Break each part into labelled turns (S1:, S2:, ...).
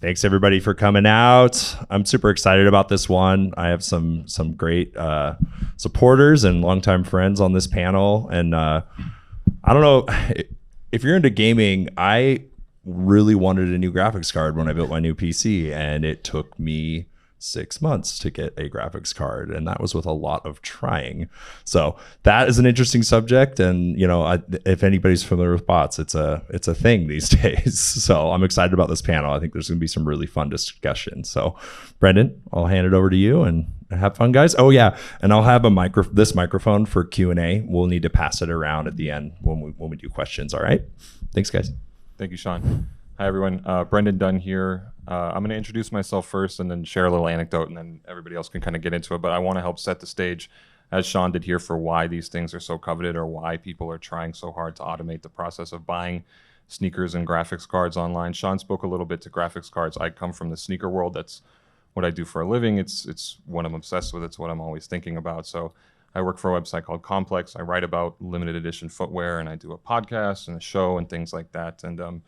S1: Thanks everybody for coming out. I'm super excited about this one. I have some great supporters and longtime friends on this panel. And I don't know if you're into gaming. I really wanted a new graphics card when I built my new PC, and it took me 6 months to get a graphics card, and that was with a lot of trying. So that is an interesting subject, and if anybody's familiar with bots, it's a thing these days. So I'm excited about this panel. I think there's going to be some really fun discussion. So Brendan, I'll hand it over to you, and have fun, guys. Oh yeah, and I'll have this microphone for Q&A. We'll need to pass it around at the end when we do questions. All right, thanks guys.
S2: Thank you, Sean. Hi everyone, Brendan Dunn here. I'm going to introduce myself first and then share a little anecdote, and then everybody else can kind of get into it. But I want to help set the stage, as Sean did here, for why these things are so coveted, or why people are trying so hard to automate the process of buying sneakers and graphics cards online. Sean spoke a little bit to graphics cards. I come from the sneaker world. That's what I do for a living. It's what I'm obsessed with. It's what I'm always thinking about. So I work for a website called Complex. I write about limited edition footwear, and I do a podcast and a show and things like that. And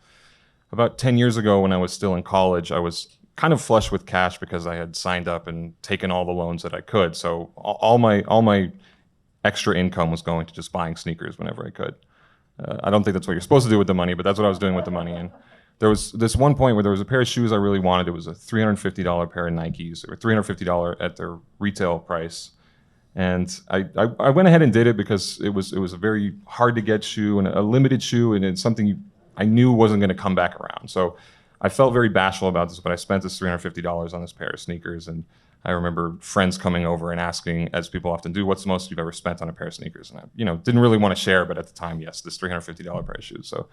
S2: about 10 years ago, when I was still in college, I was kind of flush with cash because I had signed up and taken all the loans that I could. So all my extra income was going to just buying sneakers whenever I could. I don't think that's what you're supposed to do with the money, but that's what I was doing with the money. And there was this one point where there was a pair of shoes I really wanted. It was a $350 pair of Nikes, or $350 at their retail price. And I went ahead and did it because it was a very hard to get shoe and a limited shoe, and it's something I knew wasn't going to come back around. So I felt very bashful about this, but I spent this $350 on this pair of sneakers. And I remember friends coming over and asking, as people often do, what's the most you've ever spent on a pair of sneakers? And I didn't really want to share, but at the time, yes, this $350 pair of shoes. So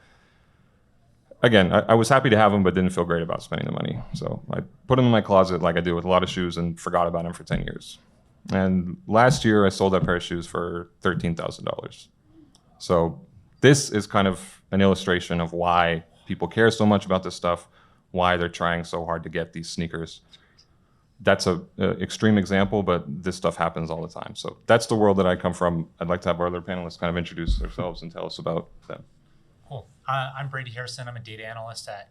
S2: again, I was happy to have them, but didn't feel great about spending the money. So I put them in my closet like I do with a lot of shoes and forgot about them for 10 years. And last year, I sold that pair of shoes for $13,000. So this is kind of an illustration of why people care so much about this stuff, why they're trying so hard to get these sneakers. That's an extreme example, but this stuff happens all the time. So that's the world that I come from. I'd like to have our other panelists kind of introduce themselves and tell us about them.
S3: Cool. I'm Brady Harrison. I'm a data analyst at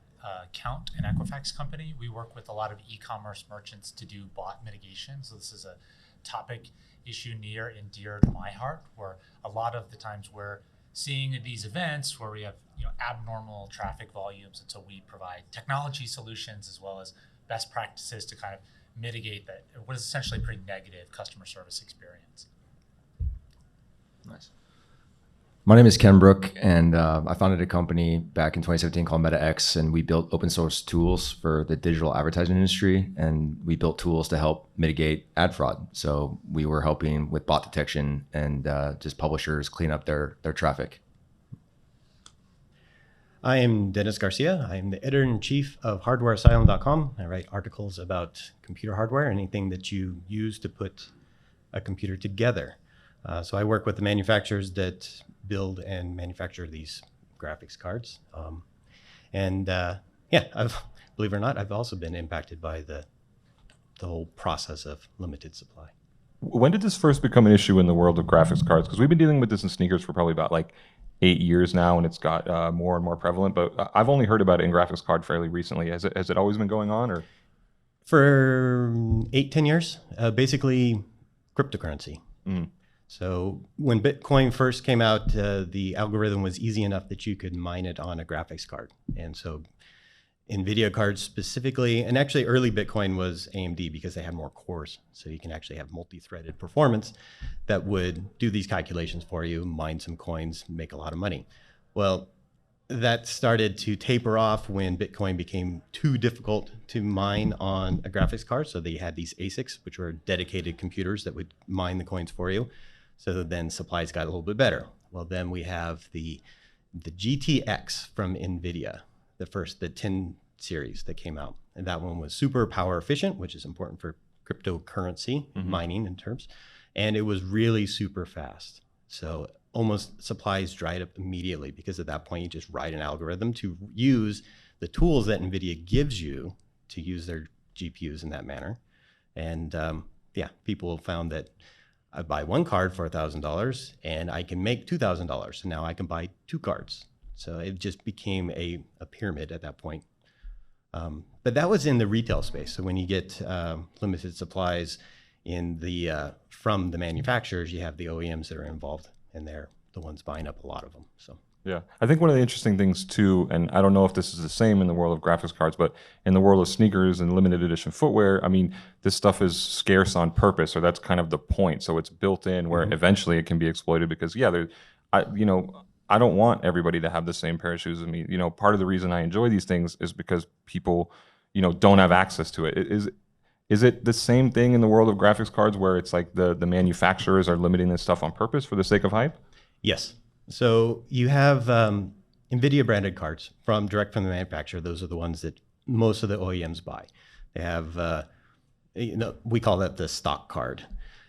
S3: Count, an Equifax company. We work with a lot of e-commerce merchants to do bot mitigation. So this is a topic issue near and dear to my heart, where a lot of the times we're seeing these events where we have abnormal traffic volumes, and so we provide technology solutions as well as best practices to kind of mitigate that what is essentially a pretty negative customer service experience.
S4: Nice. My name is Ken Brook, and I founded a company back in 2017 called MetaX, and we built open source tools for the digital advertising industry, and we built tools to help mitigate ad fraud. So we were helping with bot detection and just publishers clean up their traffic.
S5: I am Dennis Garcia. I am the editor-in-chief of hardwareasylum.com. I write articles about computer hardware, anything that you use to put a computer together. So I work with the manufacturers that build and manufacture these graphics cards. Believe it or not, I've also been impacted by the whole process of limited supply.
S2: When did this first become an issue in the world of graphics cards? Because we've been dealing with this in sneakers for probably about 8 years now, and it's got more and more prevalent. But I've only heard about it in graphics card fairly recently. Has it always been going on, or?
S5: For 8-10 years, basically cryptocurrency.
S2: Mm.
S5: So when Bitcoin first came out, the algorithm was easy enough that you could mine it on a graphics card. And so NVIDIA cards specifically, and actually early Bitcoin was AMD because they had more cores. So you can actually have multi-threaded performance that would do these calculations for you, mine some coins, make a lot of money. Well, that started to taper off when Bitcoin became too difficult to mine on a graphics card. So they had these ASICs, which were dedicated computers that would mine the coins for you. So then supplies got a little bit better. Well, then we have the GTX from NVIDIA, the 10 series that came out. And that one was super power efficient, which is important for cryptocurrency mining in terms. And it was really super fast. So almost supplies dried up immediately, because at that point you just write an algorithm to use the tools that NVIDIA gives you to use their GPUs in that manner. And people found that I buy one card for $1,000 and I can make $2,000. So now I can buy 2 cards. So it just became a pyramid at that point But that was in the retail space. So when you get limited supplies in the from the manufacturers, you have the OEMs that are involved, and they're the ones buying up a lot of them. So.
S2: Yeah, I think one of the interesting things too, and I don't know if this is the same in the world of graphics cards, but in the world of sneakers and limited edition footwear, I mean, this stuff is scarce on purpose, or that's kind of the point. So it's built in where eventually it can be exploited because, yeah, I don't want everybody to have the same pair of shoes as me. Part of the reason I enjoy these things is because people, don't have access to it. Is it the same thing in the world of graphics cards where it's like the manufacturers are limiting this stuff on purpose for the sake of hype?
S5: Yes. So you have NVIDIA branded cards direct from the manufacturer. Those are the ones that most of the OEMs buy. They have, we call that the stock card.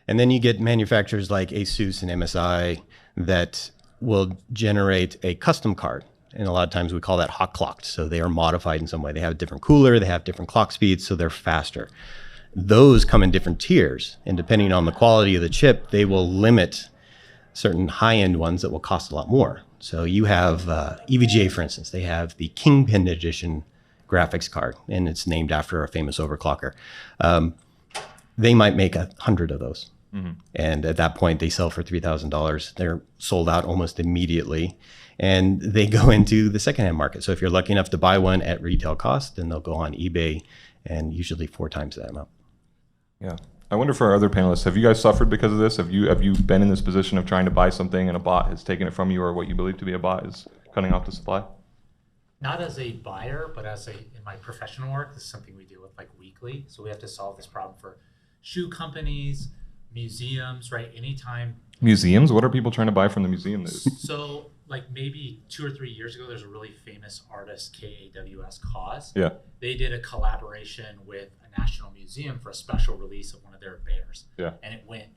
S5: And then you get manufacturers like ASUS and MSI that will generate a custom card. And a lot of times we call that hot clocked. So they are modified in some way. They have a different cooler, they have different clock speeds, so they're faster. Those come in different tiers. And depending on the quality of the chip, they will limit certain high-end ones that will cost a lot more. So you have EVGA, for instance. They have the Kingpin Edition graphics card, and it's named after a famous overclocker. They might make 100 of those. And at that point, they sell for $3,000. They're sold out almost immediately, and they go into the secondhand market. So if you're lucky enough to buy one at retail cost, then they'll go on eBay, and usually 4 times that amount.
S2: Yeah. I wonder for our other panelists, have you guys suffered because of this? Have you been in this position of trying to buy something and a bot has taken it from you, or what you believe to be a bot is cutting off the supply?
S3: Not as a buyer, but in my professional work, this is something we deal with like weekly. So we have to solve this problem for shoe companies, museums, right? Anytime.
S2: Museums? What are people trying to buy from the museum?
S3: So like maybe 2 or 3 years ago, there's a really famous artist, KAWS Cause.
S2: Yeah.
S3: They did a collaboration with a national museum for a special release of one of their bears.
S2: Yeah.
S3: And it went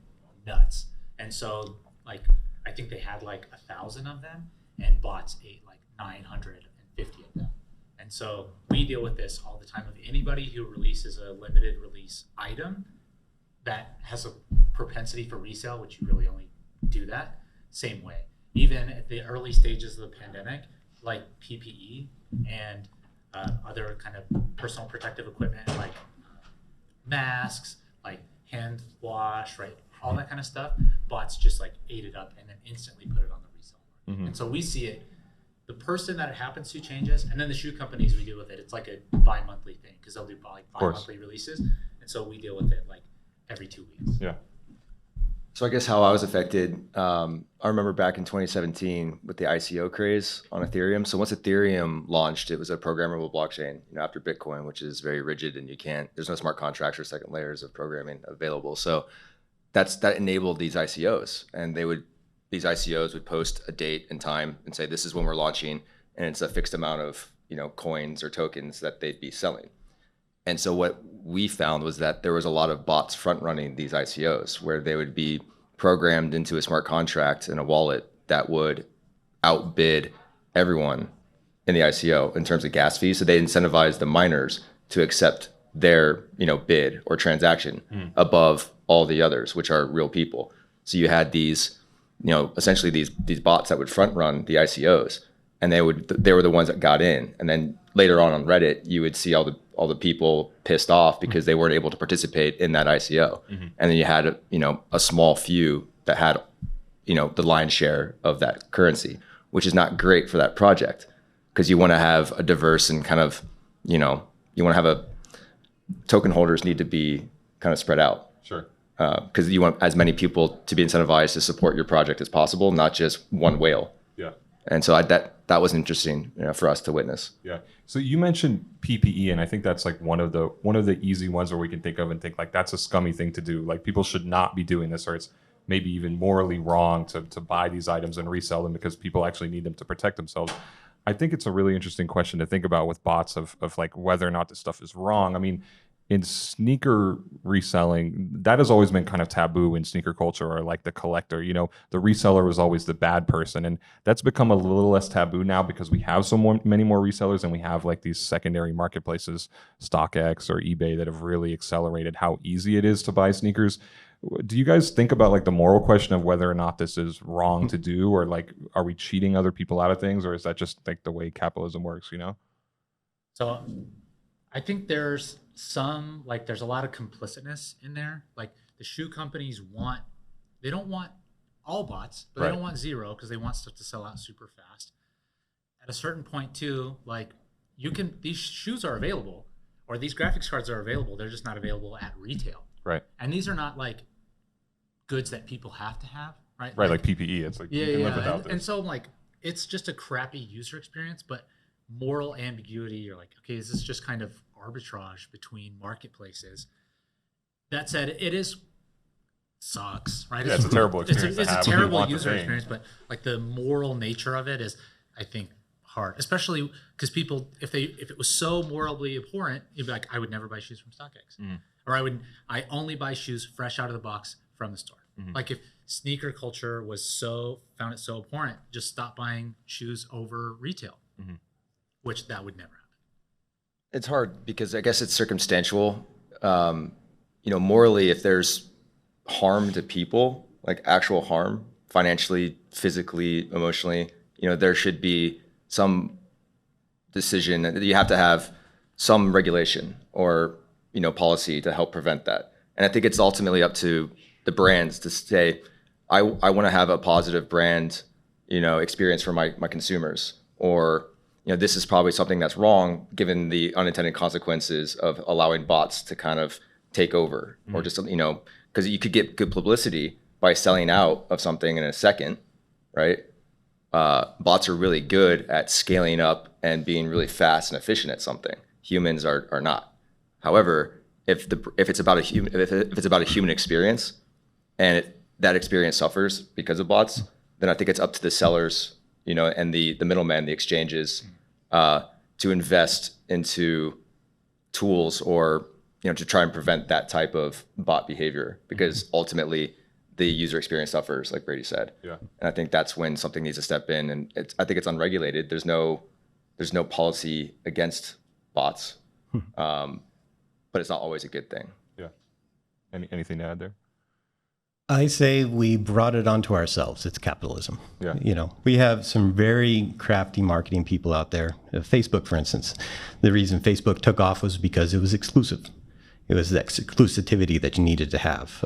S3: nuts. And so like, I think they had like 1,000 of them, and bots ate like 950 of them. And so we deal with this all the time with anybody who releases a limited release item that has a propensity for resale, which you really only do that same way. Even at the early stages of the pandemic, like PPE and other kind of personal protective equipment, like masks, like hand wash, right? All that kind of stuff, bots just like ate it up and then instantly put it on the resale market. And so we see it, the person that it happens to changes, and then the shoe companies, we deal with it. It's like a bi-monthly thing because they'll do like bi-monthly releases. And so we deal with it like every 2 weeks.
S2: Yeah.
S4: So I guess how I was affected, I remember back in 2017 with the ICO craze on Ethereum. So once Ethereum launched, it was a programmable blockchain, after Bitcoin, which is very rigid and there's no smart contracts or second layers of programming available. So that enabled these ICOs, and these ICOs would post a date and time and say, this is when we're launching, and it's a fixed amount of, coins or tokens that they'd be selling. And so what we found was that there was a lot of bots front running these ICOs where they would be programmed into a smart contract in a wallet that would outbid everyone in the ICO in terms of gas fees. So they incentivized the miners to accept their, bid or transaction above all the others, which are real people. So you had these, essentially these bots that would front run the ICOs, and they were the ones that got in. And then later on Reddit, you would see all the people pissed off because they weren't able to participate in that ICO. And then you had a small few that had the lion's share of that currency, which is not great for that project, because you want to have a diverse and kind of you want to have token holders need to be kind of spread out.
S2: Sure.
S4: Because you want as many people to be incentivized to support your project as possible, not just one whale.
S2: Yeah.
S4: And so that was interesting, for us to witness.
S2: Yeah. So you mentioned PPE, and I think that's like one of the easy ones where we can think of and think like that's a scummy thing to do. Like people should not be doing this, or it's maybe even morally wrong to buy these items and resell them because people actually need them to protect themselves. I think it's a really interesting question to think about with bots of like whether or not this stuff is wrong. I mean, in sneaker reselling, that has always been kind of taboo in sneaker culture, or like the collector, the reseller was always the bad person. And that's become a little less taboo now because we have many more resellers, and we have like these secondary marketplaces, StockX or eBay, that have really accelerated how easy it is to buy sneakers. Do you guys think about like the moral question of whether or not this is wrong to do, or like, are we cheating other people out of things, or is that just like the way capitalism works,
S3: So I think there's there's a lot of complicitness in there. Like the shoe companies they don't want all bots, but they don't want zero because they want stuff to sell out super fast. At a certain point too, like these shoes are available or these graphics cards are available. They're just not available at retail.
S2: Right.
S3: And these are not like goods that people have to have, right?
S2: Right, like PPE. It's like you can live without this.
S3: And so like it's just a crappy user experience, but moral ambiguity, you're like, okay, is this just kind of arbitrage between marketplaces? That said, it sucks, right?
S2: Yeah, it's a terrible experience.
S3: It's a terrible user experience, but like the moral nature of it is, I think, hard, especially because people, if it was so morally abhorrent, you'd be like, I would never buy shoes from StockX, or I only buy shoes fresh out of the box from the store. Like if sneaker culture found it so abhorrent, just stop buying shoes over retail, which that would never happen.
S4: It's hard because I guess it's circumstantial. Morally, if there's harm to people, like actual harm, financially, physically, emotionally, there should be some decision that you have to have some regulation or, policy to help prevent that. And I think it's ultimately up to the brands to say, I want to have a positive brand, experience for my consumers, or, this is probably something that's wrong given the unintended consequences of allowing bots to kind of take over, or just, because you could get good publicity by selling out of something in a second, right? Bots are really good at scaling up and being really fast and efficient at something. Humans are not. However, if it's about a human experience, and that experience suffers because of bots, then I think it's up to the sellers, and the middlemen, the exchanges, to invest into tools or to try and prevent that type of bot behavior, because ultimately the user experience suffers, like Brady said.
S2: Yeah.
S4: And I think that's when something needs to step in, and I think it's unregulated. There's no policy against bots, but it's not always a good thing.
S2: Yeah. Anything to add there?
S5: I say we brought it onto ourselves. It's capitalism.
S2: Yeah.
S5: We have some very crafty marketing people out there. Facebook, for instance, the reason Facebook took off was because it was exclusive. It was the exclusivity that you needed to have.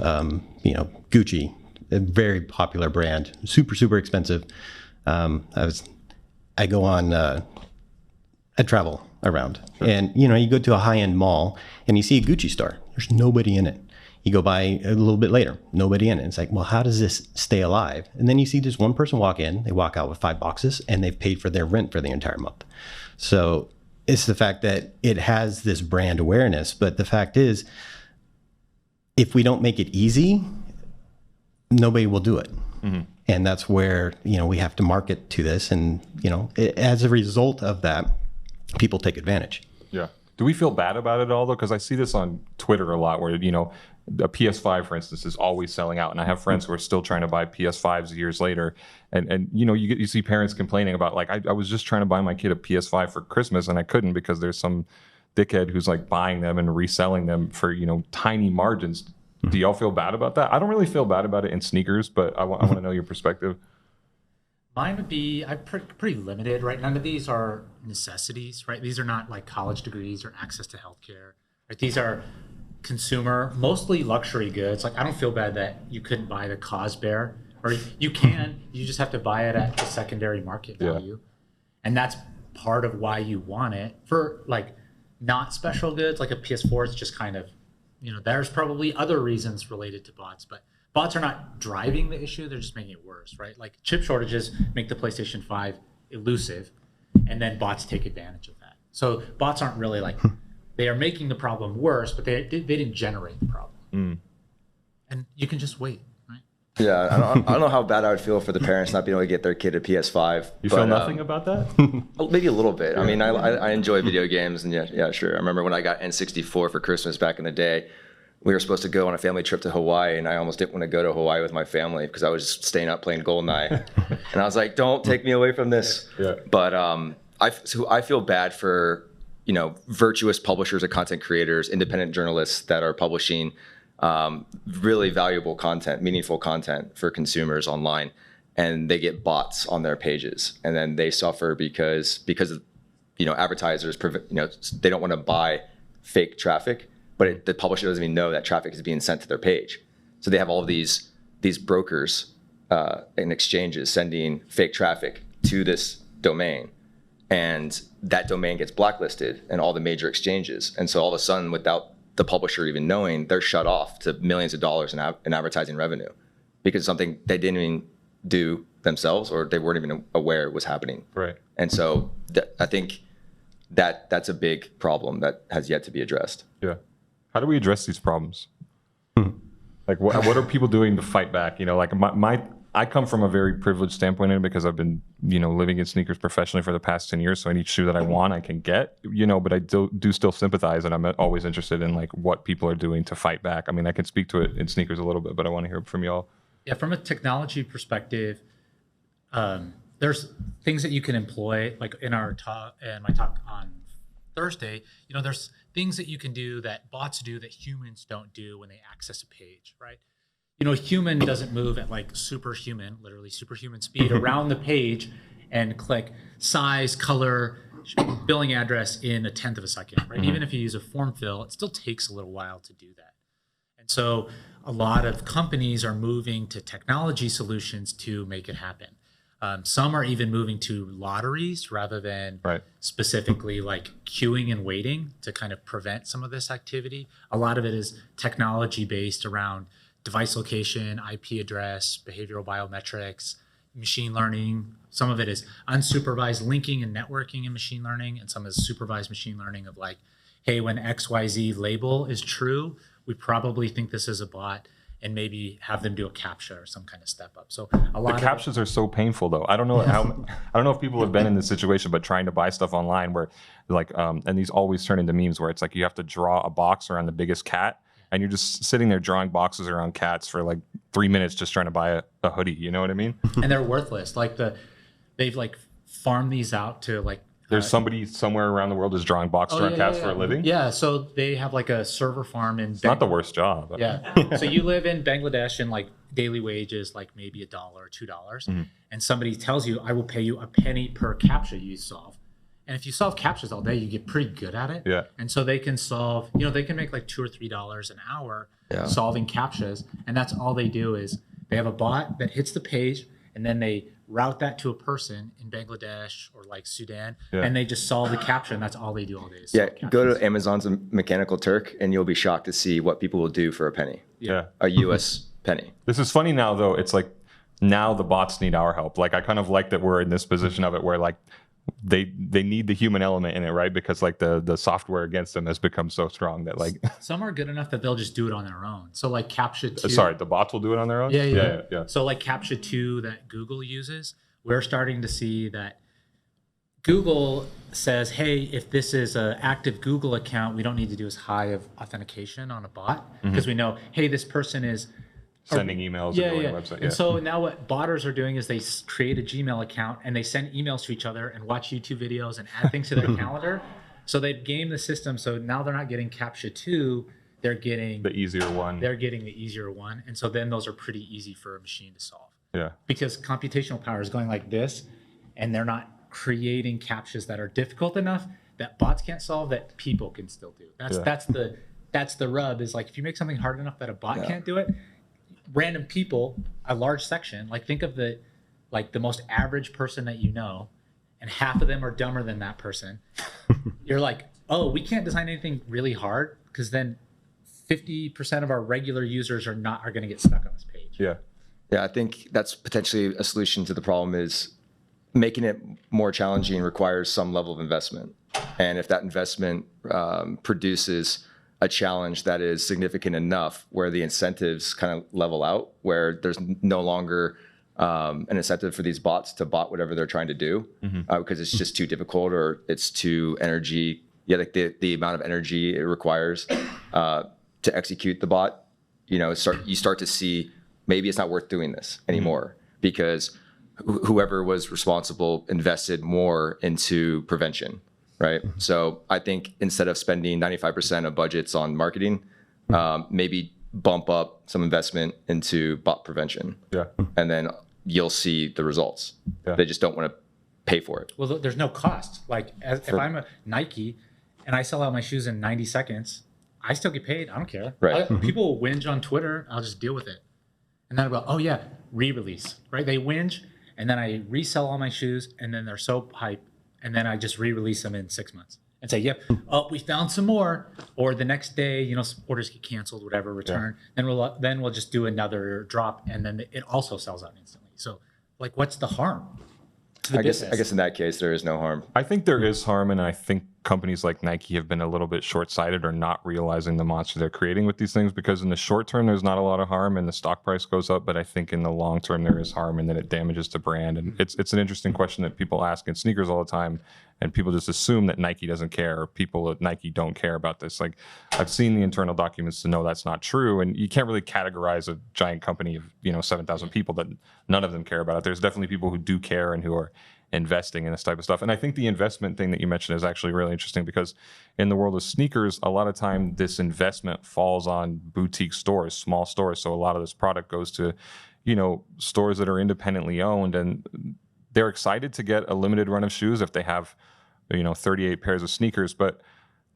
S5: Gucci, a very popular brand, super, super expensive. I go on, I travel around, and you go to a high-end mall and you see a Gucci store. There's nobody in it. You go by a little bit later, nobody in it. It's like, well, how does this stay alive? And then you see this one person walk in, they walk out with 5 boxes, and they've paid for their rent for the entire month. So it's the fact that it has this brand awareness. But the fact is, if we don't make it easy, nobody will do it. And that's where, we have to market to this. And, as a result of that, people take advantage.
S2: Yeah. Do we feel bad about it all, though? Because I see this on Twitter a lot where, a PS5, for instance, is always selling out. And I have friends who are still trying to buy PS5s years later. And you see parents complaining about, like, I was just trying to buy my kid a PS5 for Christmas and I couldn't because there's some dickhead who's like buying them and reselling them for, tiny margins. Do y'all feel bad about that? I don't really feel bad about it in sneakers, but I want to know your perspective.
S3: Mine would be, I'm pretty limited, right? None of these are necessities, right? These are not like college degrees or access to healthcare, right? These are consumer, mostly luxury goods. Like, I don't feel bad that you couldn't buy the Cosbear, or you can, you just have to buy it at the secondary market value. And that's part of why you want it. For like not special goods, like a PS4, it's just kind of, there's probably other reasons related to bots, but bots are not driving the issue, they're just making it worse, right? Like chip shortages make the PlayStation 5 elusive, and then bots take advantage of that. So bots aren't really like, they are making the problem worse, but they didn't generate the problem. And you can just wait, right?
S4: Yeah, I don't know how bad I would feel for the parents not being able to get their kid a PS5.
S2: You feel nothing about that?
S4: Maybe a little bit. I mean, I enjoy video games, and yeah, sure. I remember when I got N64 for Christmas back in the day. We were supposed to go on a family trip to Hawaii, and I almost didn't want to go to Hawaii with my family because I was staying up playing GoldenEye. And I was like, don't take me away from this. Yeah. But I feel bad for, virtuous publishers and content creators, independent journalists that are publishing really valuable content, meaningful content for consumers online, and they get bots on their pages. And then they suffer because advertisers, they don't want to buy fake traffic, but the publisher doesn't even know that traffic is being sent to their page. So they have all of these brokers and exchanges sending fake traffic to this domain, and that domain gets blacklisted in all the major exchanges. And so all of a sudden, without the publisher even knowing, they're shut off to millions of dollars in advertising revenue because something they didn't even do themselves, or they weren't even aware it was happening.
S2: Right.
S4: And so I think that's a big problem that has yet to be addressed.
S2: Yeah. How do we address these problems? Like, what are people doing to fight back? You know, like I come from a very privileged standpoint in it because I've been, living in sneakers professionally for the past 10 years. So any shoe that I want, I can get, but I do still sympathize, and I'm always interested in like what people are doing to fight back. I mean, I can speak to it in sneakers a little bit, but I want to hear from y'all.
S3: Yeah, from a technology perspective, there's things that you can employ, like in my talk on Thursday. There's things that you can do that bots do that humans don't do when they access a page, right? A human doesn't move at like literally superhuman speed around the page and click size, color, billing address in a tenth of a second, right? Even if you use a form fill, it still takes a little while to do that. And so a lot of companies are moving to technology solutions to make it happen. Some are even moving to lotteries rather than specifically like queuing and waiting to kind of prevent some of this activity. A lot of it is technology based around device location, IP address, behavioral biometrics, machine learning. Some of it is unsupervised linking and networking in machine learning, and some is supervised machine learning of like, hey, when XYZ label is true, we probably think this is a bot, and maybe have them do a CAPTCHA or some kind of step up. So a lot
S2: the CAPTCHAs are so painful though. I don't know if people have been in this situation, but trying to buy stuff online where like, and these always turn into memes where it's like you have to draw a box around the biggest cat, and you're just sitting there drawing boxes around cats for like 3 minutes just trying to buy a hoodie. You know what I mean?
S3: And they're worthless. Like they've like farmed these out to like,
S2: there's somebody somewhere around the world is drawing boxes around cats for a living.
S3: Yeah, so they have like a server farm in.
S2: It's not the worst job.
S3: Yeah, so you live in Bangladesh and like daily wages like maybe $1 or $2, and somebody tells you, "I will pay you a penny per CAPTCHA you solve." And if you solve CAPTCHAs all day, you get pretty good at it.
S2: Yeah.
S3: And so they can solve. They can make like $2 or $3 an hour solving CAPTCHAs, and that's all they do is they have a bot that hits the page, and then they route that to a person in Bangladesh or like Sudan, and they just solve the CAPTCHA, and that's all they do all day. Is
S4: Go to Amazon's Mechanical Turk, and you'll be shocked to see what people will do for a penny.
S2: Yeah.
S4: A US penny.
S2: This is funny now, though. It's like now the bots need our help. Like I kind of like that we're in this position of it where like they need the human element in it, right? Because like the software against them has become so strong that like
S3: some are good enough that they'll just do it on their own. So like CAPTCHA 2.
S2: Sorry, the bots will do it on their own? Yeah.
S3: So like CAPTCHA 2 that Google uses, we're starting to see that Google says, hey, if this is an active Google account, we don't need to do as high of authentication on a bot because we know, hey, this person is
S2: sending emails and going to the website.
S3: And so now what botters are doing is they create a Gmail account and they send emails to each other and watch YouTube videos and add things to their calendar. So they've gamed the system. So now they're not getting CAPTCHA 2. They're getting
S2: the easier one.
S3: They're getting the easier one. And so then those are pretty easy for a machine to solve.
S2: Yeah.
S3: Because computational power is going like this, and they're not creating CAPTCHAs that are difficult enough that bots can't solve that people can still do. That's the rub is like if you make something hard enough that a bot can't do it, random people, a large section, like think of the most average person that you know, and half of them are dumber than that person. You're like, oh, we can't design anything really hard because then 50% of our regular users are going to get stuck on this page.
S2: Yeah.
S4: Yeah, I think that's potentially a solution to the problem is making it more challenging requires some level of investment. And if that investment produces a challenge that is significant enough where the incentives kind of level out, where there's no longer an incentive for these bots to bot whatever they're trying to do because it's just too difficult or it's too energy. Yeah, like the amount of energy it requires to execute the bot, you start to see maybe it's not worth doing this anymore because whoever was responsible invested more into prevention. Right. So I think instead of spending 95% of budgets on marketing, maybe bump up some investment into bot prevention.
S2: Yeah.
S4: And then you'll see the results. Yeah. They just don't want to pay for it.
S3: Well, there's no cost. Like if I'm a Nike and I sell out my shoes in 90 seconds, I still get paid. I don't care.
S4: Right.
S3: People whinge on Twitter. I'll just deal with it. And then I go, oh yeah, re-release, right? They whinge, and then I resell all my shoes, and then they're so hype, and then I just re-release them in 6 months and say, yep, oh, we found some more. Or the next day, you know, some orders get canceled, whatever, return. Yeah. Then we'll just do another drop, and then it also sells out instantly. So, like, what's the harm?
S4: I guess in that case there is no harm.
S2: I think there is harm, and I think companies like Nike have been a little bit short-sighted or not realizing the monster they're creating with these things, because in the short term there's not a lot of harm and the stock price goes up, but I think in the long term there is harm, and that it damages the brand. And it's an interesting question that people ask in sneakers all the time, and people just assume that Nike doesn't care, or people at Nike don't care about this. Like, I've seen the internal documents to know that's not true, and you can't really categorize a giant company of 7,000 people that none of them care about it. There's definitely people who do care and who are investing in this type of stuff. And I think the investment thing that you mentioned is actually really interesting, because in the world of sneakers, a lot of time this investment falls on boutique stores, small stores. So a lot of this product goes to, stores that are independently owned, and they're excited to get a limited run of shoes if they have, 38 pairs of sneakers. But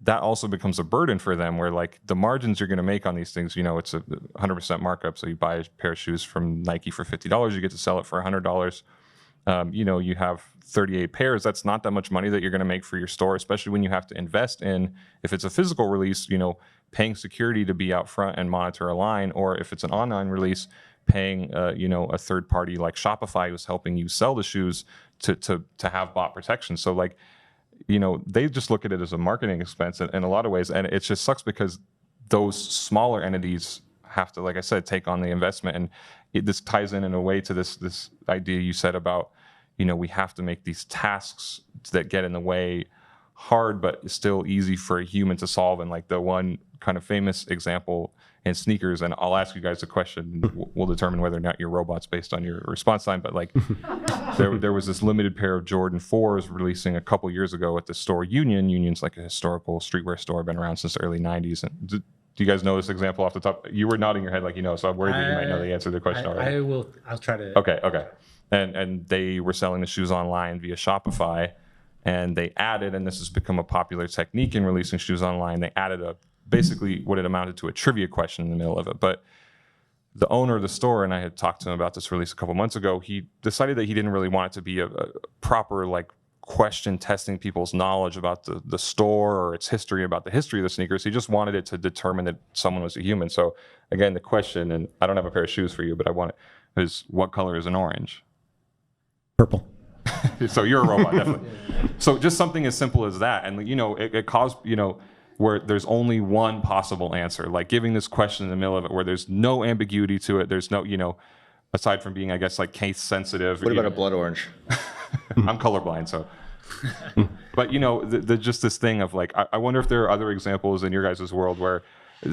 S2: that also becomes a burden for them, where like the margins you're going to make on these things, it's a 100% markup. So you buy a pair of shoes from Nike for $50, you get to sell it for $100. You have 38 pairs. That's not that much money that you're going to make for your store, especially when you have to invest in, if it's a physical release, paying security to be out front and monitor a line, or if it's an online release, paying, a third party like Shopify who's helping you sell the shoes to have bot protection. So like, they just look at it as a marketing expense in a lot of ways. And it just sucks because those smaller entities have to, like I said, take on the investment. And this ties in a way to this idea you said about, we have to make these tasks that get in the way hard, but still easy for a human to solve. And like the one kind of famous example in sneakers, and I'll ask you guys a question, we'll determine whether or not your robot's based on your response time. But like there was this limited pair of Jordan 4s releasing a couple years ago at the store Union. Union's like a historical streetwear store, been around since the early 90s. And do you guys know this example off the top? You were nodding your head like so I'm worried that you might know the answer to the question already.
S3: I'll try to.
S2: Okay. And they were selling the shoes online via Shopify, and they added, and this has become a popular technique in releasing shoes online, they added basically what it amounted to a trivia question in the middle of it. But the owner of the store, and I had talked to him about this release a couple months ago, he decided that he didn't really want it to be a proper like question testing people's knowledge about the store or its history, about the history of the sneakers. He just wanted it to determine that someone was a human. So again, the question, and I don't have a pair of shoes for you, but I want it, is what color is an orange?
S5: Purple.
S2: So you're a robot, definitely. So just something as simple as that. And it caused, where there's only one possible answer, like giving this question in the middle of it where there's no ambiguity to it. There's no, aside from being, I guess, like case sensitive.
S4: What about a blood orange?
S2: I'm colorblind, so. But, just this thing of like, I wonder if there are other examples in your guys' world where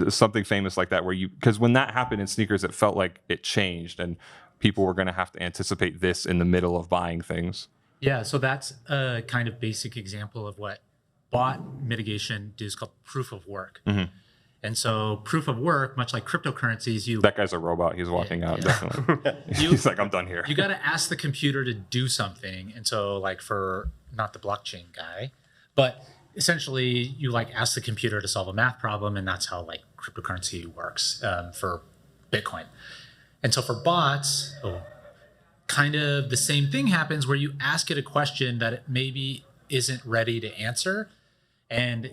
S2: something famous like that, because when that happened in sneakers, it felt like it changed and people were going to have to anticipate this in the middle of buying things.
S3: Yeah, so that's a kind of basic example of what bot mitigation is called proof of work. Mm-hmm. And so proof of work, much like cryptocurrencies,
S2: that guy's a robot. He's walking out, definitely. He's like, I'm done here.
S3: You got to ask the computer to do something. And so like for, not the blockchain guy, but essentially you like ask the computer to solve a math problem, and that's how like cryptocurrency works for Bitcoin. And so for bots, kind of the same thing happens where you ask it a question that it maybe isn't ready to answer, and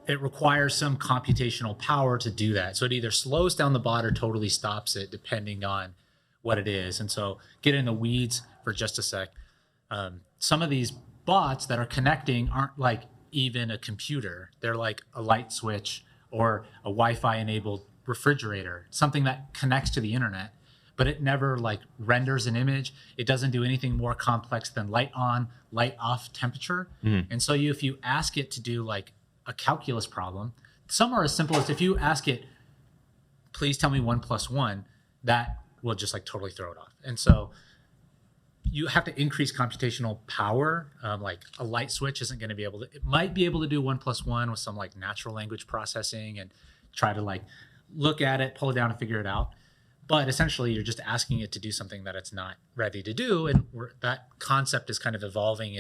S3: it requires some computational power to do that. So it either slows down the bot or totally stops it, depending on what it is. And so get in the weeds for just a sec. Some of these bots that are connecting aren't like even a computer. They're like a light switch or a Wi-Fi enabled refrigerator, something that connects to the internet, but it never like renders an image. It doesn't do anything more complex than light on, light off temperature. Mm-hmm. And so if you ask it to do like a calculus problem, some are as simple as if you ask it, please tell me 1 + 1, that will just like totally throw it off. And so you have to increase computational power. Like a light switch isn't going to be able to, it might be able to do 1 + 1 with some like natural language processing and try to like look at it, pull it down and figure it out. But essentially you're just asking it to do something that it's not ready to do. And that concept is kind of evolving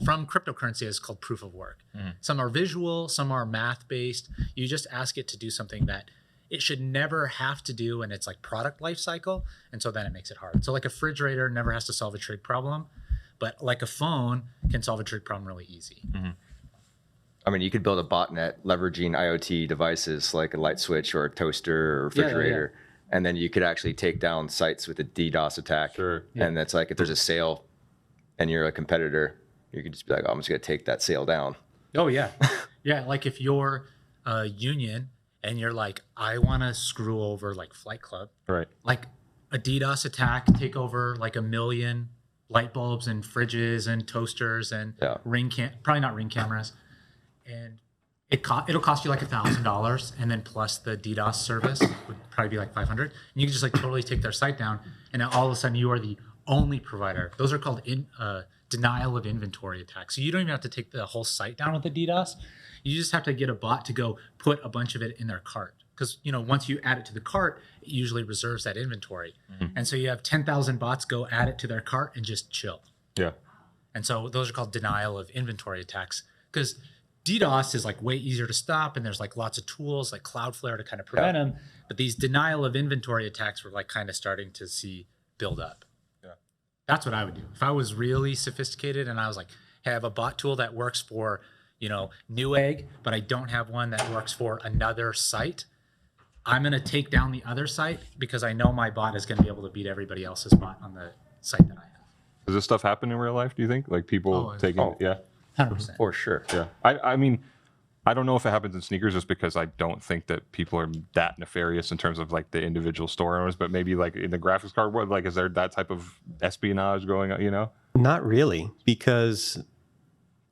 S3: from cryptocurrency is called proof of work. Some are visual, some are math based. You just ask it to do something that it should never have to do in its like product life cycle. And so then it makes it hard. So like a refrigerator never has to solve a trig problem, but like a phone can solve a trig problem really easy.
S4: I mean, you could build a botnet leveraging IoT devices like a light switch or a toaster or refrigerator. And then you could actually take down sites with a DDoS attack.
S2: Sure.
S4: And that's like, if there's a sale and you're a competitor, you can just be like, oh, I'm just going to take that sale down.
S3: Oh yeah. Yeah. Like if you're a union and you're like, I want to screw over like Flight Club,
S2: Right.
S3: like a DDoS attack, take over like 1 million light bulbs and fridges and toasters and probably not ring cameras. And it'll cost you like $1,000, and then plus the DDoS service would probably be like 500. And you can just like totally take their site down, and now all of a sudden you are the only provider. Those are called denial of inventory attacks. So you don't even have to take the whole site down with the DDoS. You just have to get a bot to go put a bunch of it in their cart. Because once you add it to the cart, it usually reserves that inventory. And so you have 10,000 bots go add it to their cart and just chill.
S2: Yeah.
S3: And so those are called denial of inventory attacks. Because DDoS is like way easier to stop, and there's like lots of tools like Cloudflare to kind of prevent them. But these denial of inventory attacks were like kind of starting to see build up.
S2: Yeah.
S3: That's what I would do. If I was really sophisticated and I was like, hey, I have a bot tool that works for, Newegg, but I don't have one that works for another site, I'm going to take down the other site because I know my bot is going to be able to beat everybody else's bot on the site that I have.
S2: Does this stuff happen in real life, do you think? Like people taking, yeah?
S3: 100%.
S4: For sure.
S2: Yeah. I mean, I don't know if it happens in sneakers just because I don't think that people are that nefarious in terms of like the individual store owners, but maybe like in the graphics card world, like is there that type of espionage going on,
S5: Not really, because,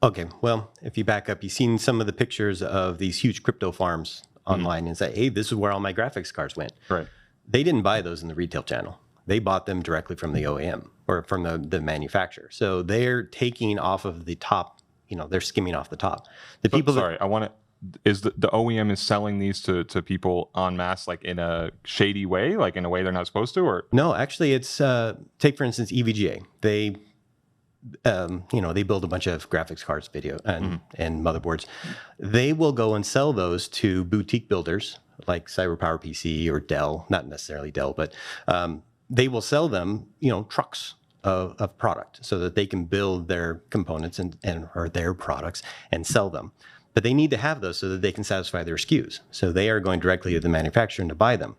S5: okay, well, if you back up, you've seen some of the pictures of these huge crypto farms online and say, hey, this is where all my graphics cards went.
S2: Right.
S5: They didn't buy those in the retail channel. They bought them directly from the OEM or from the manufacturer. So they're taking off of the top, they're skimming off the top. The people
S2: Sorry, I want to, is the OEM is selling these to people en masse, like in a shady way, like in a way they're not supposed to, or?
S5: No, actually it's, take for instance, EVGA. They build a bunch of graphics cards, video, and motherboards. They will go and sell those to boutique builders like CyberPower PC or Dell, not necessarily Dell, but they will sell them, trucks of product so that they can build their components or their products and sell them. But they need to have those so that they can satisfy their SKUs. So they are going directly to the manufacturer to buy them.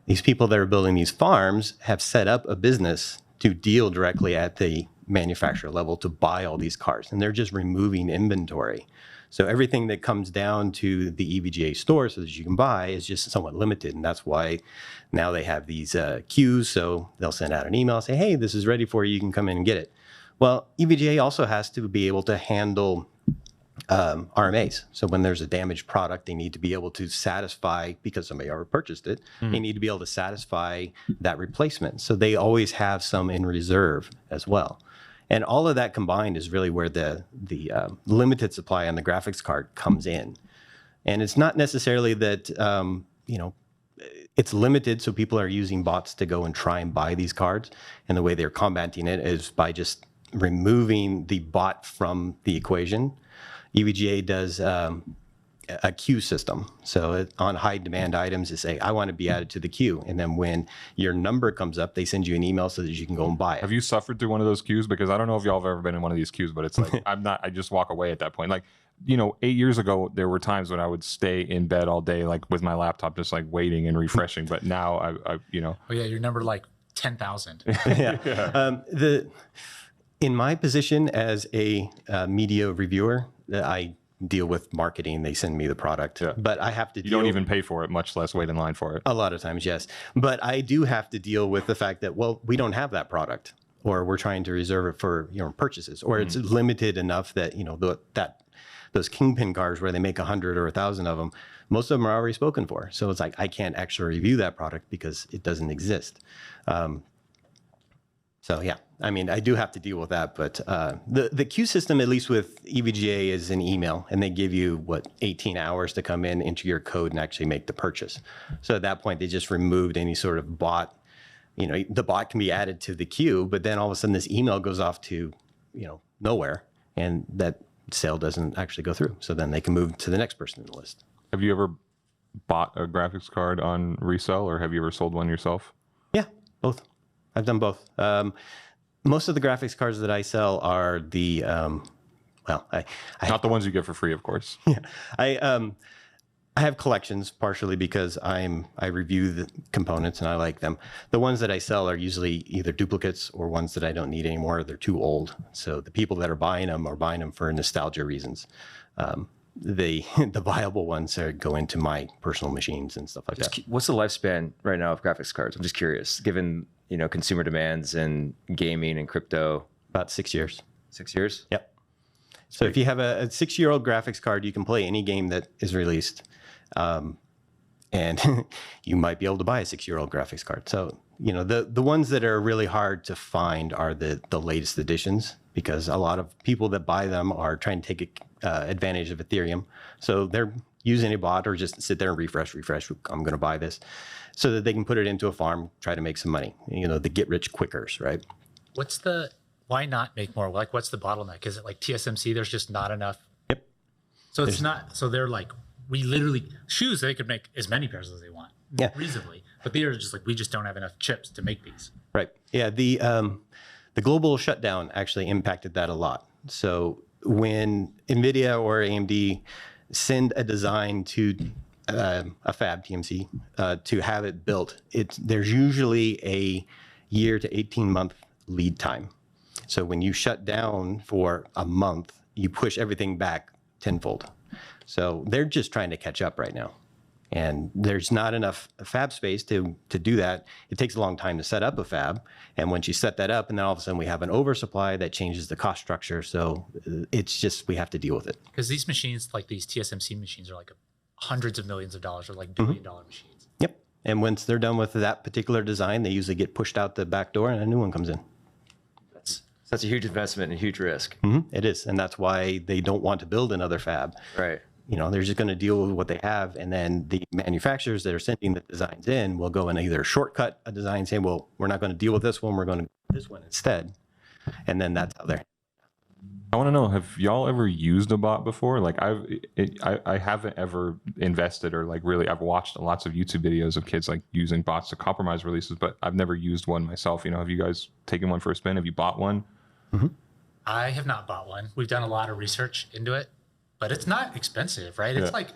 S5: These people that are building these farms have set up a business to deal directly at the manufacturer level to buy all these cars, and they're just removing inventory. So everything that comes down to the EVGA store so that you can buy is just somewhat limited, and that's why now they have these queues. So they'll send out an email, say, hey, this is ready for you, you can come in and get it. Well, EVGA also has to be able to handle RMAs. So when there's a damaged product, they need to be able to satisfy, because somebody already purchased it, they need to be able to satisfy that replacement. So they always have some in reserve as well. And all of that combined is really where the limited supply on the graphics card comes in. And it's not necessarily that, it's limited, so people are using bots to go and try and buy these cards. And the way they're combating it is by just removing the bot from the equation. EVGA does a queue system. So on high demand items, they say, I want to be added to the queue. And then when your number comes up, they send you an email so that you can go and buy it.
S2: Have you suffered through one of those queues? Because I don't know if y'all have ever been in one of these queues, but it's like, I just walk away at that point. Like, 8 years ago, there were times when I would stay in bed all day, like with my laptop, just like waiting and refreshing. But now I.
S3: Oh yeah, your number like 10,000.
S5: Yeah. In my position as a media reviewer, I deal with marketing. They send me the product, but I have to
S2: You don't even pay for it, much less wait in line for it.
S5: A lot of times, yes. But I do have to deal with the fact that, well, we don't have that product, or we're trying to reserve it for purchases, or it's limited enough that those kingpin cars where they make 100 or 1,000 of them, most of them are already spoken for. So it's like I can't actually review that product because it doesn't exist. So yeah, I mean, I do have to deal with that, but the queue system, at least with EVGA, is an email, and they give you 18 hours to come in, enter your code, and actually make the purchase. So at that point, they just removed any sort of bot. The bot can be added to the queue, but then all of a sudden this email goes off to nowhere, and that sale doesn't actually go through. So then they can move to the next person in the list.
S2: Have you ever bought a graphics card on resale, or have you ever sold one yourself?
S5: Yeah, both. I've done both. Most of the graphics cards that I sell are the
S2: Not the ones you get for free, of course.
S5: I have collections partially because I review the components and I like them. The ones that I sell are usually either duplicates or ones that I don't need anymore. They're too old. So the people that are buying them for nostalgia reasons. The viable ones go into my personal machines and stuff like that.
S4: What's the lifespan right now of graphics cards? I'm just curious, given consumer demands and gaming and crypto.
S5: About 6 years.
S4: 6 years?
S5: Yep. So if you have a 6-year-old graphics card, you can play any game that is released. And you might be able to buy a 6-year-old graphics card. So, the ones that are really hard to find are the latest editions, because a lot of people that buy them are trying to take advantage of Ethereum. So they're using a bot or just sit there and refresh. I'm going to buy this so that they can put it into a farm, try to make some money. The get rich quickers, right?
S3: Why not make more? Like, what's the bottleneck? Is it like TSMC? There's just not enough.
S5: Yep.
S3: So it's not. So they're like, shoes. They could make as many pairs as they want, reasonably. But they are just like, we just don't have enough chips to make these.
S5: Right. Yeah. The global shutdown actually impacted that a lot. So when NVIDIA or AMD send a design to a fab, TMC, to have it built, there's usually a year to 18-month lead time. So when you shut down for a month, you push everything back tenfold. So they're just trying to catch up right now. And there's not enough fab space to do that. It takes a long time to set up a fab. And once you set that up, and then all of a sudden we have an oversupply that changes the cost structure. So it's just, we have to deal with it.
S3: Because these machines, like these TSMC machines, are like hundreds of millions of dollars, or like billion-dollar machines.
S5: Yep. And once they're done with that particular design, they usually get pushed out the back door and a new one comes in.
S4: That's a huge investment and a huge risk.
S5: It is. And that's why they don't want to build another fab.
S4: Right.
S5: They're just going to deal with what they have. And then the manufacturers that are sending the designs in will go and either shortcut a design saying, well, we're not going to deal with this one. We're going to do this one instead. And then that's how they're.
S2: I want to know, have y'all ever used a bot before? Like I haven't ever invested or like really, I've watched lots of YouTube videos of kids like using bots to compromise releases, but I've never used one myself. Have you guys taken one for a spin? Have you bought one?
S3: I have not bought one. We've done a lot of research into it, but it's not expensive, right? It's like,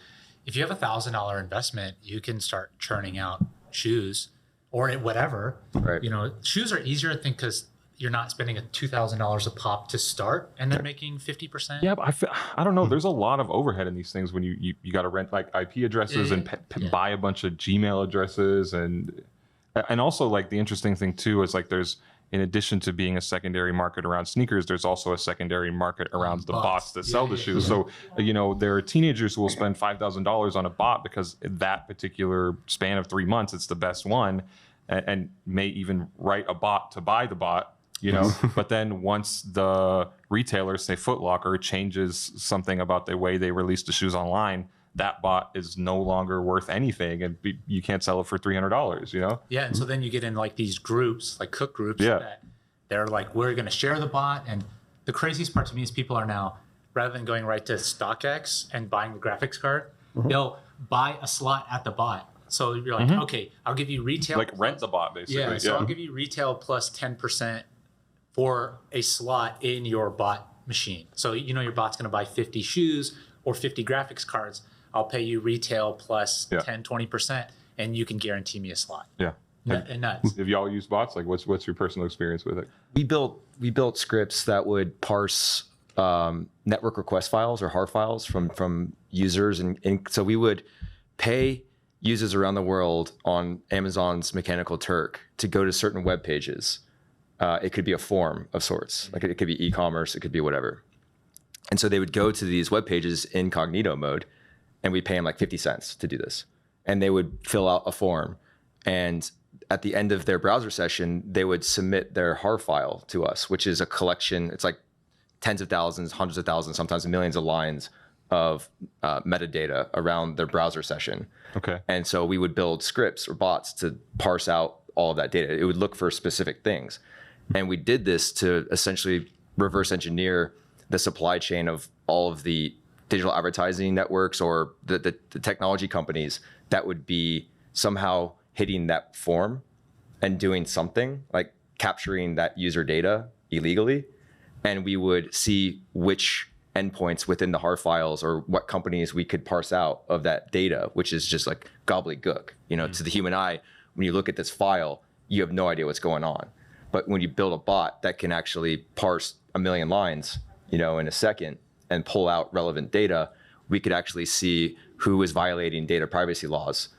S3: if you have $1,000 investment, you can start churning out shoes or whatever.
S4: Right.
S3: Shoes are easier, I think, because you're not spending $2,000 a pop to start and then making 50%.
S2: Yeah, but I don't know. There's a lot of overhead in these things when you got to rent like IP addresses and buy a bunch of Gmail addresses. And also, like, the interesting thing too is like there's, in addition to being a secondary market around sneakers, there's also a secondary market around the bots that sell the shoes. So, there are teenagers who will spend $5,000 on a bot because that particular span of 3 months, it's the best one, and may even write a bot to buy the bot, But then once the retailer, say Foot Locker, changes something about the way they release the shoes online, that bot is no longer worth anything, and you can't sell it for $300,
S3: Yeah, and so then you get in like these groups, like cook groups, that they're like, we're going to share the bot. And the craziest part to me is people are now, rather than going right to StockX and buying the graphics card, they'll buy a slot at the bot. So you're like, okay, I'll give you retail.
S2: Like rent the bot, basically.
S3: Yeah, so I'll give you retail plus 10% for a slot in your bot machine. So your bot's going to buy 50 shoes or 50 graphics cards. I'll pay you retail plus 10, 20%, and you can guarantee me a slot.
S2: Yeah.
S3: And nuts.
S2: Have y'all used bots? Like, what's your personal experience with it?
S4: We built scripts that would parse network request files or HAR files from users, and so we would pay users around the world on Amazon's Mechanical Turk to go to certain web pages. It could be a form of sorts, like it could be e-commerce, it could be whatever. And so they would go to these web pages incognito mode, and we pay them like 50 cents to do this. And they would fill out a form. And at the end of their browser session, they would submit their HAR file to us, which is a collection. It's like tens of thousands, hundreds of thousands, sometimes millions of lines of metadata around their browser session.
S2: Okay.
S4: And so we would build scripts or bots to parse out all of that data. It would look for specific things. And we did this to essentially reverse engineer the supply chain of all of the digital advertising networks or the technology companies that would be somehow hitting that form and doing something like capturing that user data illegally. And we would see which endpoints within the HAR files or what companies we could parse out of that data, which is just like gobbledygook. To the human eye, when you look at this file, you have no idea what's going on. But when you build a bot that can actually parse 1 million lines, in a second and pull out relevant data, we could actually see who is violating data privacy laws,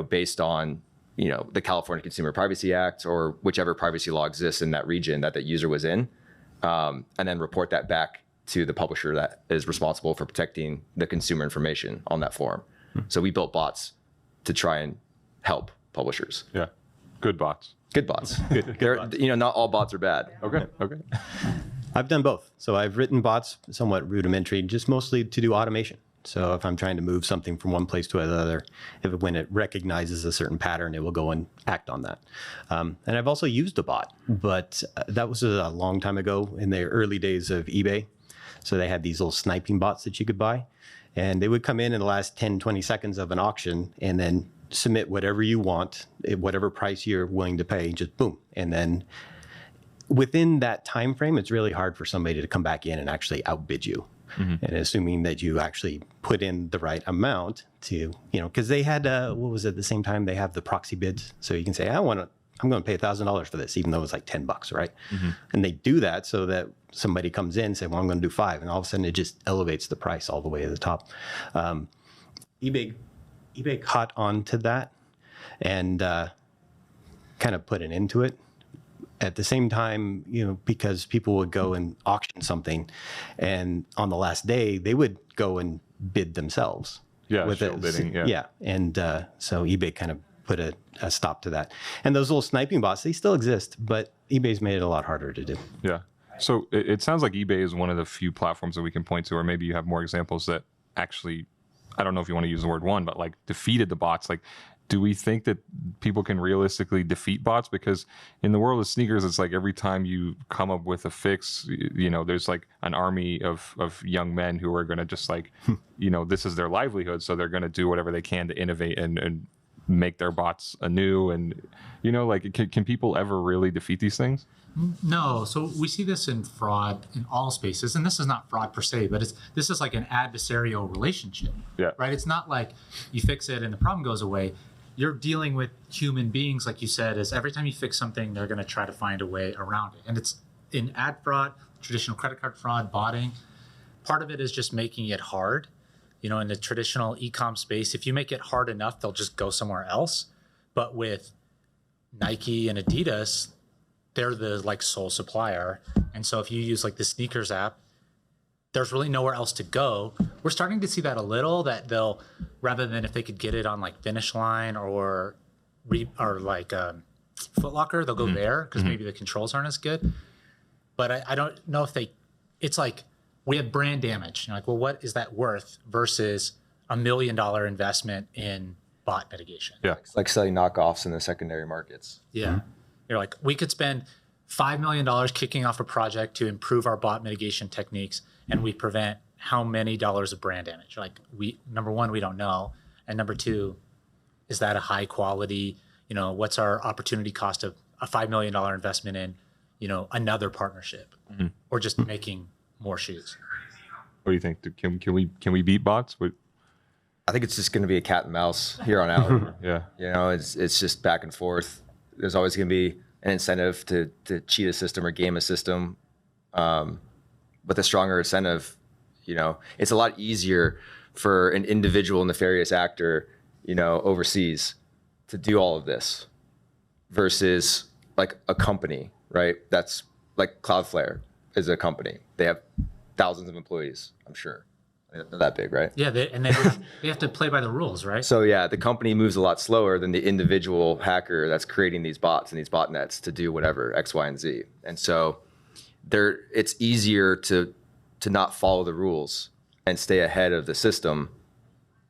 S4: based on, the California Consumer Privacy Act or whichever privacy law exists in that region that the user was in, and then report that back to the publisher that is responsible for protecting the consumer information on that form. So we built bots to try and help publishers.
S2: Yeah. Good bots.
S4: Good bots. Not all bots are bad.
S2: Okay.
S5: I've done both. So I've written bots, somewhat rudimentary, just mostly to do automation. So if I'm trying to move something from one place to another, when it recognizes a certain pattern, it will go and act on that. And I've also used a bot, but that was a long time ago in the early days of eBay. So they had these little sniping bots that you could buy, and they would come in the last 10, 20 seconds of an auction and then submit whatever you want, whatever price you're willing to pay, just boom. And then within that time frame, it's really hard for somebody to come back in and actually outbid you. And assuming that you actually put in the right amount to, because they had, at the same time, they have the proxy bids. So you can say, I'm going to pay $1,000 for this, even though it's like $10, right? And they do that so that somebody comes in and say, well, I'm going to do 5. And all of a sudden it just elevates the price all the way to the top. eBay caught on to that and kind of put an end to it. At the same time, because people would go and auction something, and on the last day, they would go and bid themselves.
S2: Yeah, show bidding.
S5: Yeah. And so eBay kind of put a stop to that. And those little sniping bots, they still exist, but eBay's made it a lot harder to do.
S2: Yeah. So it sounds like eBay is one of the few platforms that we can point to, or maybe you have more examples that actually, I don't know if you want to use the word one, but like defeated the bots. Like, do we think that people can realistically defeat bots? Because in the world of sneakers, it's like every time you come up with a fix, there's like an army of young men who are going to just like, this is their livelihood. So they're going to do whatever they can to innovate and make their bots anew. And, can people ever really defeat these things?
S3: No. So we see this in fraud in all spaces. And this is not fraud per se, but this is like an adversarial relationship.
S2: Yeah.
S3: Right? It's not like you fix it and the problem goes away. You're dealing with human beings, like you said, is every time you fix something, they're going to try to find a way around it. And it's in ad fraud, traditional credit card fraud, botting. Part of it is just making it hard. In the traditional e-com space, if you make it hard enough, they'll just go somewhere else. But with Nike and Adidas, they're the like sole supplier. And so if you use like the sneakers app, there's really nowhere else to go. We're starting to see that a little, that they'll, rather than if they could get it on like Finish Line or like Foot Locker, they'll go there because maybe the controls aren't as good. But I don't know if it's like we have brand damage. You're like, well, what is that worth versus $1 million investment in bot mitigation?
S2: Yeah.
S4: It's like selling knockoffs in the secondary markets.
S3: Yeah. You're like, we could spend $5 million kicking off a project to improve our bot mitigation techniques, and we prevent how many dollars of brand damage? Like, number one, we don't know. And number two, is that a high quality, what's our opportunity cost of a $5 million investment in, another partnership or just making more shoes?
S2: What do you think? Can we beat bots?
S4: I think it's just going to be a cat and mouse here on out.
S2: Yeah.
S4: It's just back and forth. There's always going to be an incentive to cheat a system or game a system. But the stronger incentive, it's a lot easier for an individual nefarious actor, overseas to do all of this versus like a company, right? That's like Cloudflare is a company. They have thousands of employees, I'm sure. They're that big, right?
S3: Yeah, they have to play by the rules, right?
S4: So yeah, the company moves a lot slower than the individual hacker that's creating these bots and these botnets to do whatever, X, Y, and Z. And so it's easier to not follow the rules and stay ahead of the system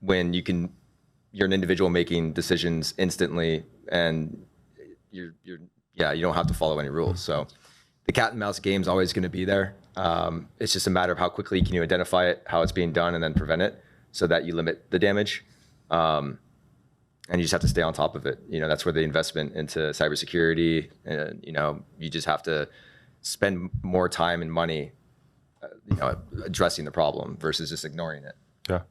S4: when you're an individual making decisions instantly and you don't have to follow any rules. So the cat and mouse game is always going to be there. It's just a matter of how quickly can you identify it, how it's being done, and then prevent it so that you limit the damage. And you just have to stay on top of it. You know, that's where the investment into cybersecurity, and, you know, you just have to spend more time and money, you know, addressing the problem versus just ignoring it.
S2: Yeah.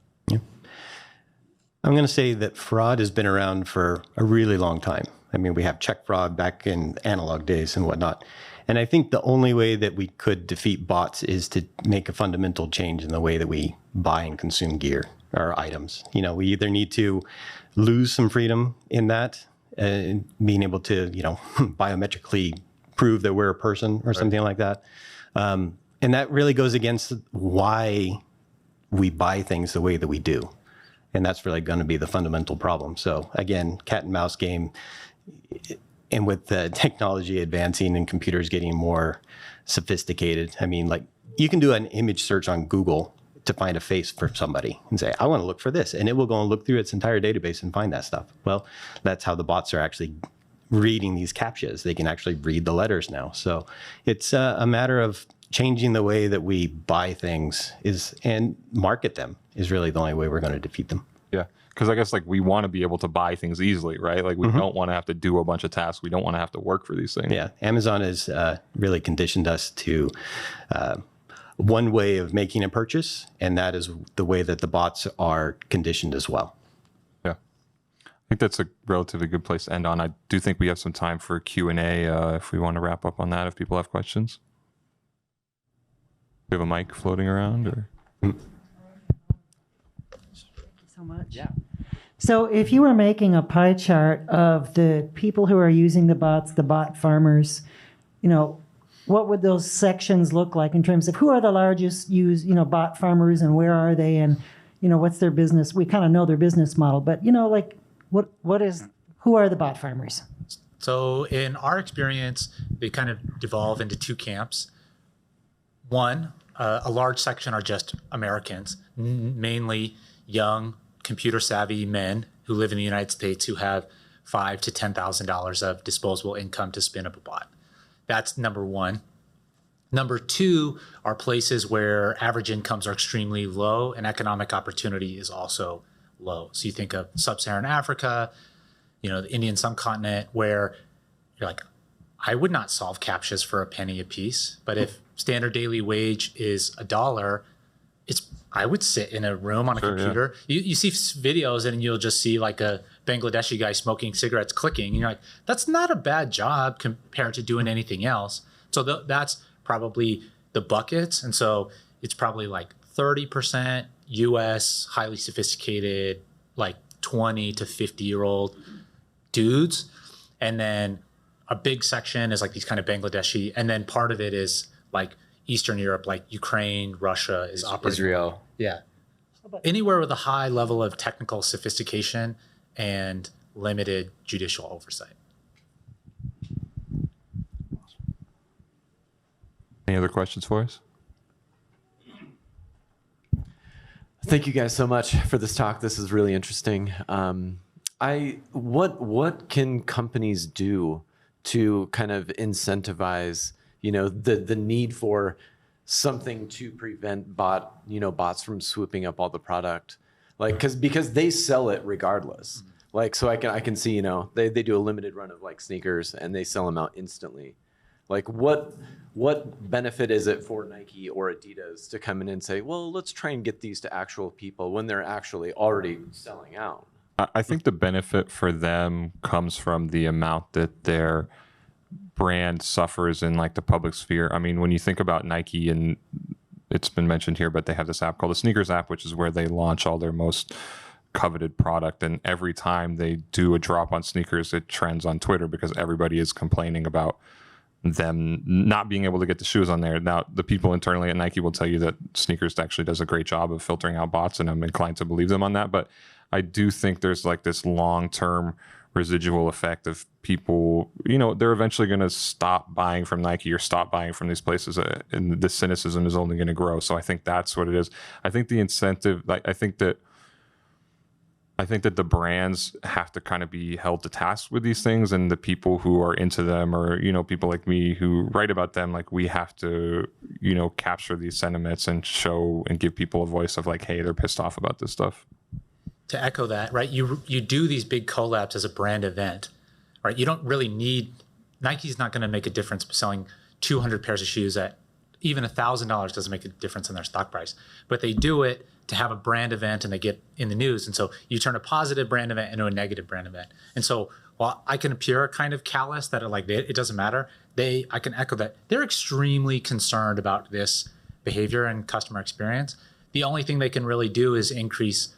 S5: I'm going to say that fraud has been around for a really long time. I mean, we have check fraud back in analog days and whatnot. And I think the only way that we could defeat bots is to make a fundamental change in the way that we buy and consume gear or items. You know, we either need to lose some freedom in that, being able to, you know, biometrically prove that we're a person or something like that. And that really goes against why we buy things the way that we do. And that's really going to be the fundamental problem. So again, cat and mouse game. And with the technology advancing and computers getting more sophisticated, I mean, like, you can do an image search on Google to find a face for somebody and say, I want to look for this. And it will go and look through its entire database and find that stuff. Well, that's how the bots are actually reading these CAPTCHAs. They can actually read the letters now. So it's a matter of changing the way that we buy things and market them is really the only way we're going to defeat them.
S2: Yeah. Because I guess, like, we want to be able to buy things easily, right? Like, we don't want to have to do a bunch of tasks. We don't want to have to work for these things.
S5: Yeah. Amazon has really conditioned us to one way of making a purchase, and that is the way that the bots are conditioned as well.
S2: Yeah. I think that's a relatively good place to end on. I do think we have some time for Q&A if we want to wrap up on that, if people have questions. Do you have a mic floating around? Or?
S6: Thank you so much. Yeah. So if you were making a pie chart of the people who are using the bots, the bot farmers, you know, what would those sections look like in terms of who are the largest bot farmers and where are they, and, you know, what's their business? We kind of know their business model, but, you know, like who are the bot farmers?
S3: So in our experience, they kind of devolve into two camps. One, a large section are just Americans, mainly young, computer-savvy men who live in the United States who have $5,000 to $10,000 of disposable income to spin up a bot. That's number one. Number two are places where average incomes are extremely low and economic opportunity is also low. So you think of sub-Saharan Africa, you know, the Indian subcontinent, where you're like, I would not solve CAPTCHAs for a penny a piece, but if standard daily wage is $1, I would sit in a room on a computer. Yeah. You see videos and you'll just see like a Bangladeshi guy smoking cigarettes clicking. And you're like, that's not a bad job compared to doing anything else. So that's probably the buckets. And so it's probably like 30% US, highly sophisticated, like 20 to 50-year-old dudes. And then a big section is like these kind of Bangladeshi. And then part of it is like Eastern Europe, like Ukraine, Russia is operating.
S4: Israel.
S3: Yeah. Anywhere with a high level of technical sophistication and limited judicial oversight.
S2: Any other questions for us?
S7: Thank you guys so much for this talk. This is really interesting. What can companies do to kind of incentivize, you know, the need for something to prevent bots from swooping up all the product, like because they sell it regardless. Like, so I can see, you know, they do a limited run of like sneakers and they sell them out instantly. Like, what benefit is it for Nike or Adidas to come in and say, well, let's try and get these to actual people when they're actually already selling out?
S2: I think the benefit for them comes from the amount that their brand suffers in like the public sphere. I mean, when you think about Nike, and it's been mentioned here, but they have this app called the Sneakers app, which is where they launch all their most coveted product. And every time they do a drop on sneakers, it trends on Twitter because everybody is complaining about them not being able to get the shoes on there. Now, the people internally at Nike will tell you that Sneakers actually does a great job of filtering out bots, and I'm inclined to believe them on that. But I do think there's like this long-term residual effect of people, you know, they're eventually going to stop buying from Nike or stop buying from these places, and the cynicism is only going to grow. So I think that's what it is. I think the incentive, like, I think that I think that the brands have to kind of be held to task with these things, and the people who are into them, or people like me who write about them, like we have to capture these sentiments and show and give people a voice of like, hey, they're pissed off about this stuff.
S3: To echo that, right? You do these big collabs as a brand event, right? You don't really need, Nike's not going to make a difference selling 200 pairs of shoes at even $1,000 doesn't make a difference in their stock price, but they do it to have a brand event and they get in the news. And so you turn a positive brand event into a negative brand event. And so while I can appear kind of callous that it doesn't matter, I can echo that they're extremely concerned about this behavior and customer experience. The only thing they can really do is increase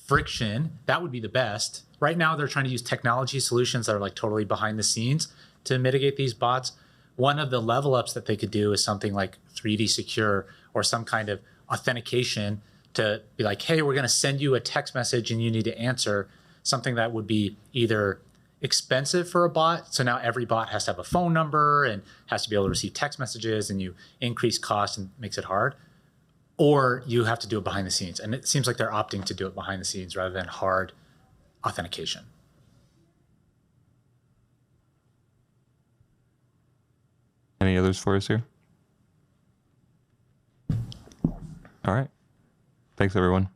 S3: friction. That would be the best. Right now, they're trying to use technology solutions that are like totally behind the scenes to mitigate these bots. One of the level ups that they could do is something like 3D Secure or some kind of authentication to be like, hey, we're going to send you a text message and you need to answer, something that would be either expensive for a bot. So now every bot has to have a phone number and has to be able to receive text messages, and you increase cost and makes it hard. Or you have to do it behind the scenes. And it seems like they're opting to do it behind the scenes rather than hard authentication.
S2: Any others for us here? All right. Thanks, everyone.